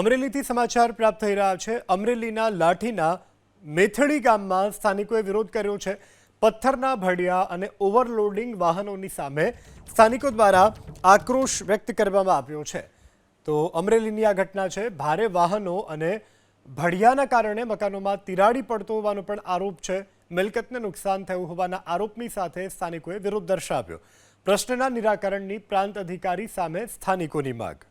અમરેલીથી સમાચાર પ્રાપ્ત થઈ રહ્યા છે। અમરેલીના લાઠીના મેથડી ગામમાં સ્થાનિકોએ વિરોધ કર્યો છે। પથ્થરના ભડિયા અને ઓવરલોડિંગ વાહનોની સામે સ્થાનિકો દ્વારા આક્રોશ વ્યક્ત કરવામાં આવ્યો છે। તો અમરેલીની આ ઘટના છે। ભારે વાહનો અને ભડિયાના કારણે મકાનોમાં તિરાડી પડતો હોવાનો પણ આરોપ છે। મિલકતને નુકસાન થયું હોવાના આરોપની સાથે સ્થાનિકોએ વિરોધ દર્શાવ્યો। પ્રશ્નના નિરાકરણની પ્રાંત અધિકારી સામે સ્થાનિકોની માંગ।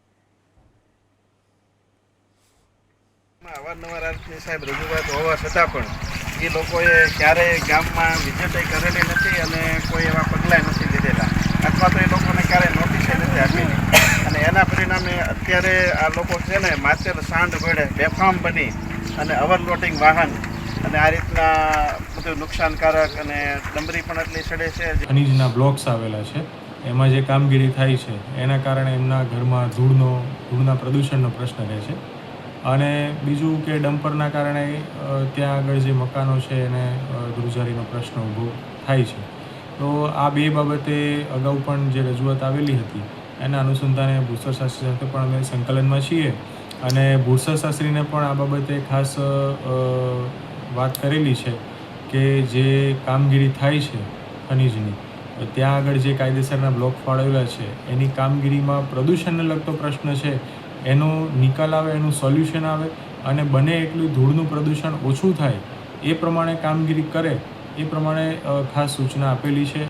અવારનવાર આરતી સાહેબ રજૂઆત હોવા છતાં પણ એ લોકોએ ક્યારેય ગામમાં વિઝિટ કરેલી નથી અને કોઈ એવા પગલાં નથી લીધેલા અથવા તો એ લોકોને ક્યારેય નોટિસ નથી આપેલી અને એના પરિણામે અત્યારે આ લોકો છે ને માત્ર સાંડ ઘોડે બેફામ બની અને ઓવરલોડિંગ વાહન અને આ રીતના બધું નુકસાનકારક અને ડમરી પણ એટલી ચડે છે। ખનીજના બ્લોક્સ આવેલા છે, એમાં જે કામગીરી થાય છે એના કારણે એમના ઘરમાં ધૂળના પ્રદૂષણનો પ્રશ્ન રહે છે અને બીજું કે ડમ્પરના કારણે ત્યાં આગળ જે મકાનો છે એને ધ્રુજારીનો પ્રશ્ન ઊભો થાય છે। તો આ બે બાબતે અગાઉ પણ જે રજૂઆત આવેલી હતી એના અનુસંધાને ભૂસ્તર શાસ્ત્રી સાથે પણ અમે સંકલનમાં છીએ અને ભૂસ્તર શાસ્ત્રીને પણ આ બાબતે ખાસ વાત કરેલી છે કે જે કામગીરી થાય છે ખનીજની ત્યાં આગળ જે કાયદેસરના બ્લોક ફાળવેલા છે એની કામગીરીમાં પ્રદૂષણને લગતો પ્રશ્ન છે એનો નિકાલ આવે, એનું સોલ્યુશન આવે અને બને એટલું ધૂળનું પ્રદૂષણ ઓછું થાય એ પ્રમાણે કામગીરી કરે એ પ્રમાણે ખાસ સૂચના આપેલી છે।